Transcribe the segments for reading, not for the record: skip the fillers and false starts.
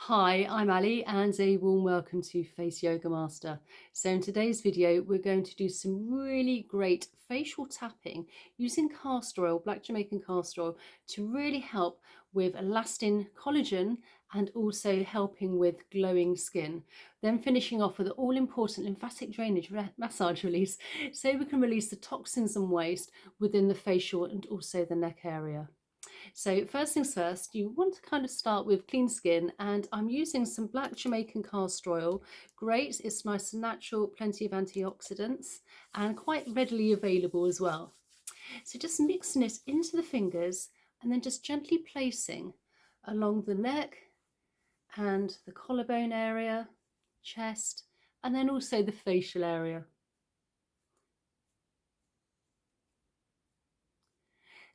Hi, I'm Ali and a warm welcome to Face Yoga Master. So in today's video, we're going to do some really great facial tapping using castor oil, black Jamaican castor oil, to really help with elastin collagen and also helping with glowing skin. Then finishing off with an all-important lymphatic drainage massage release so we can release the toxins and waste within the facial and also the neck area. So first things first, you want to kind of start with clean skin, and I'm using some black Jamaican castor oil. Great, it's nice and natural, plenty of antioxidants and quite readily available as well. So just mixing it into the fingers and then just gently placing along the neck and the collarbone area, chest, and then also the facial area.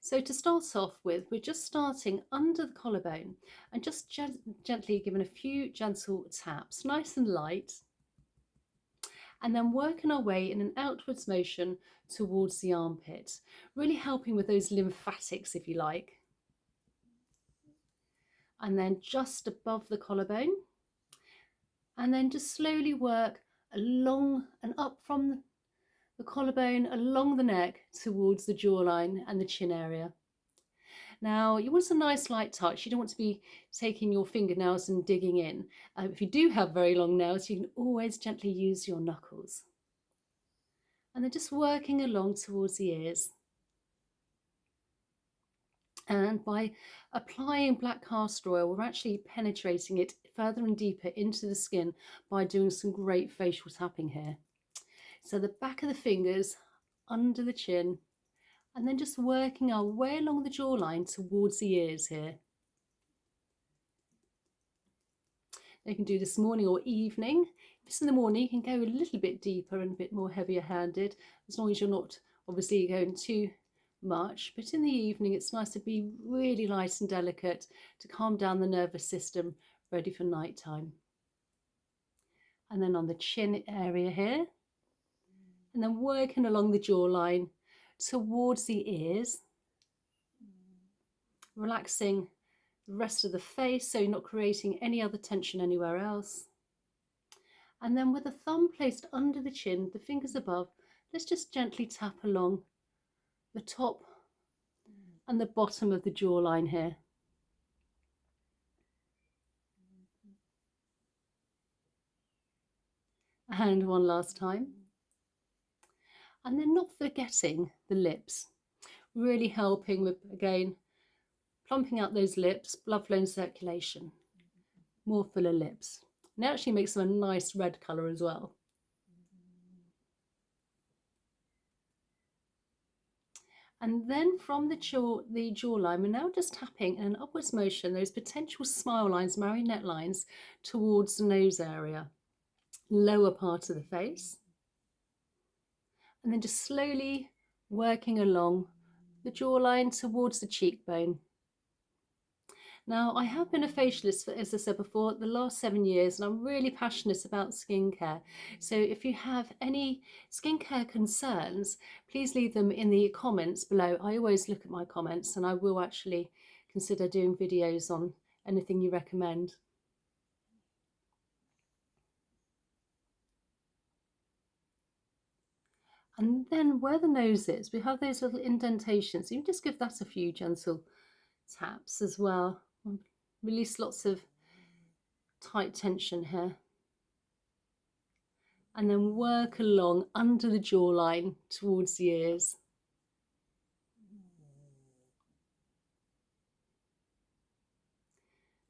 So to start off with, we're just starting under the collarbone and just gently giving a few gentle taps, nice and light, and then working our way in an outwards motion towards the armpit, really helping with those lymphatics, if you like. And then just above the collarbone, and then just slowly work along and up from the collarbone, along the neck towards the jawline and the chin area. Now, you want a nice light touch. You don't want to be taking your fingernails and digging in. If you do have very long nails, you can always gently use your knuckles. And then just working along towards the ears. And by applying black castor oil, we're actually penetrating it further and deeper into the skin by doing some great facial tapping here. So the back of the fingers under the chin, and then just working our way along the jawline towards the ears here. You can do this morning or evening. If it's in the morning, you can go a little bit deeper and a bit more heavier handed, as long as you're not obviously going too much. But in the evening, it's nice to be really light and delicate to calm down the nervous system, ready for night time. And then on the chin area here, and then working along the jawline towards the ears, relaxing the rest of the face so you're not creating any other tension anywhere else. And then with the thumb placed under the chin, the fingers above, let's just gently tap along the top and the bottom of the jawline here. And one last time. And then not forgetting the lips, really helping with, again, plumping out those lips, blood flow and circulation, more fuller lips. And it actually makes them a nice red colour as well. And then from the jawline, we're now just tapping in an upwards motion those potential smile lines, marionette lines towards the nose area, lower part of the face. And then just slowly working along the jawline towards the cheekbone. Now, I have been a facialist for, as I said before, the last 7 years, and I'm really passionate about skincare. So if you have any skincare concerns, please leave them in the comments below. I always look at my comments, and I will actually consider doing videos on anything you recommend. And then where the nose is, we have those little indentations. You can just give that a few gentle taps as well. Release lots of tight tension here. And then work along under the jawline towards the ears.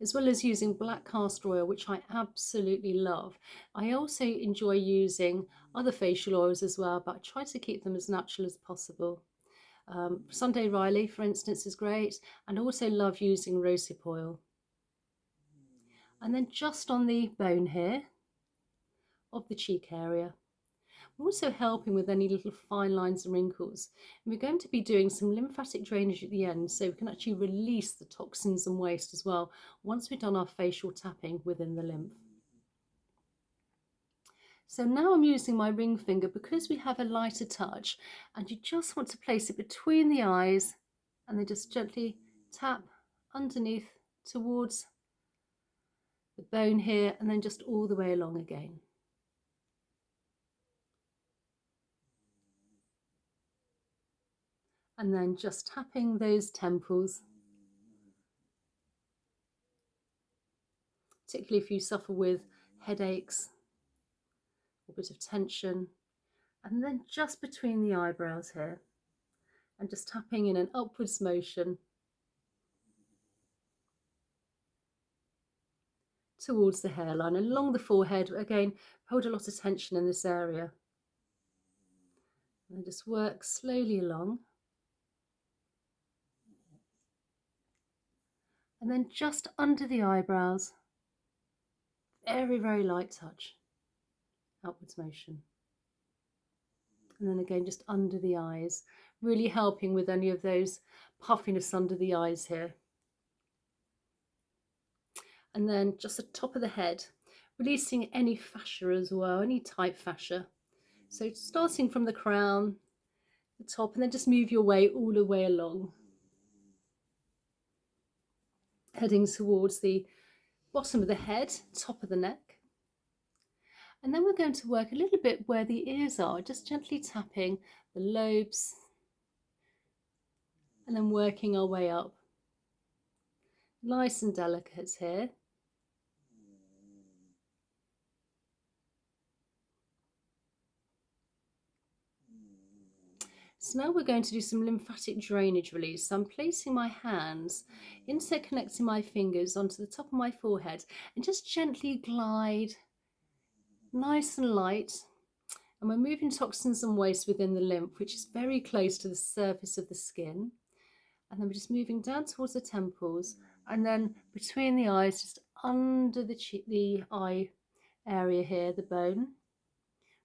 As well as using black castor oil, which I absolutely love. I also enjoy using other facial oils as well, but I try to keep them as natural as possible. Sunday Riley, for instance, is great, and I also love using rosehip oil. And then just on the bone here of the cheek area, we're also helping with any little fine lines and wrinkles. And we're going to be doing some lymphatic drainage at the end, so we can actually release the toxins and waste as well once we've done our facial tapping within the lymph. So now I'm using my ring finger because we have a lighter touch, and you just want to place it between the eyes and then just gently tap underneath towards the bone here, and then just all the way along again. And then just tapping those temples, particularly if you suffer with headaches or a bit of tension. And then just between the eyebrows here, and just tapping in an upwards motion towards the hairline and along the forehead. Again, hold a lot of tension in this area. And just work slowly along. And then just under the eyebrows, very, very light touch, outwards motion. And then again, just under the eyes, really helping with any of those puffiness under the eyes here. And then just the top of the head, releasing any fascia as well, any tight fascia. So starting from the crown, the top, and then just move your way all the way along, heading towards the bottom of the head, top of the neck. And then we're going to work a little bit where the ears are, just gently tapping the lobes, and then working our way up. Nice and delicate here. So now we're going to do some lymphatic drainage release. So I'm placing my hands, interconnecting my fingers onto the top of my forehead, and just gently glide, nice and light. And we're moving toxins and waste within the lymph, which is very close to the surface of the skin. And then we're just moving down towards the temples, and then between the eyes, just under the eye area here, the bone.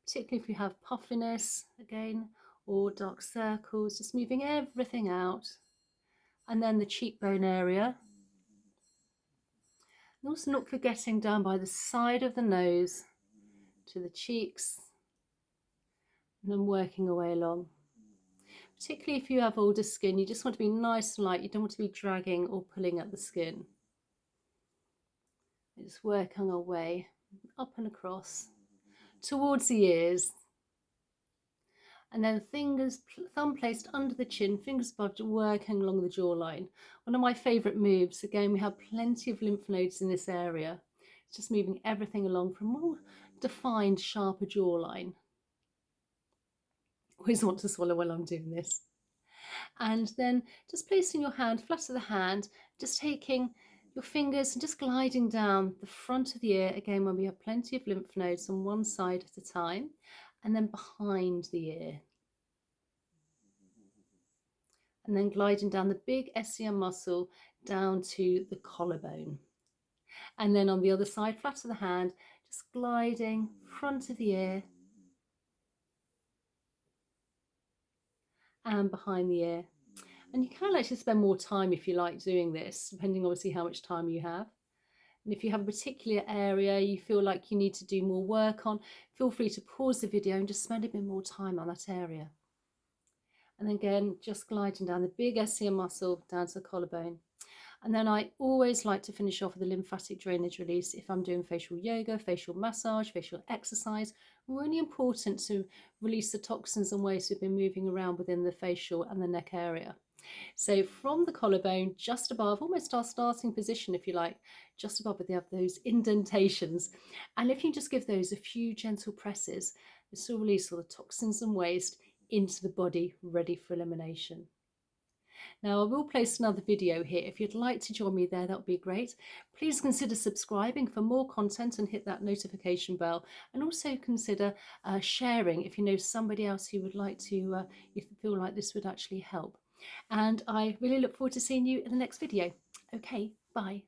Particularly if you have puffiness, again, or dark circles, just moving everything out. And then the cheekbone area. And also not forgetting down by the side of the nose to the cheeks, and then working our way along. Particularly if you have older skin, you just want to be nice and light. You don't want to be dragging or pulling at the skin. Just working our way up and across towards the ears. And then fingers, thumb placed under the chin, fingers above, working along the jawline. One of my favourite moves. Again, we have plenty of lymph nodes in this area. It's just moving everything along for a more defined, sharper jawline. Always want to swallow while I'm doing this. And then just placing your hand flat to the hand, just taking your fingers and just gliding down the front of the ear, again when we have plenty of lymph nodes on one side at a time, and then behind the ear. And then gliding down the big SCM muscle down to the collarbone. And then on the other side, flat to the hand, just gliding front of the ear and behind the ear. And you can actually spend more time if you like doing this, depending obviously how much time you have. And if you have a particular area you feel like you need to do more work on, feel free to pause the video and just spend a bit more time on that area. And again, just gliding down the big SCM muscle down to the collarbone. And then I always like to finish off with a lymphatic drainage release if I'm doing facial yoga, facial massage, facial exercise. Really important to release the toxins and waste we've been moving around within the facial and the neck area. So from the collarbone, just above, almost our starting position if you like, just above where they have those indentations. And if you just give those a few gentle presses, this will release all the toxins and waste into the body, ready for elimination. Now I will place another video here. If you'd like to join me there, that would be great. Please consider subscribing for more content and hit that notification bell, and also consider sharing if you know somebody else who would like to, you feel like this would actually help. And I really look forward to seeing you in the next video. Okay, bye.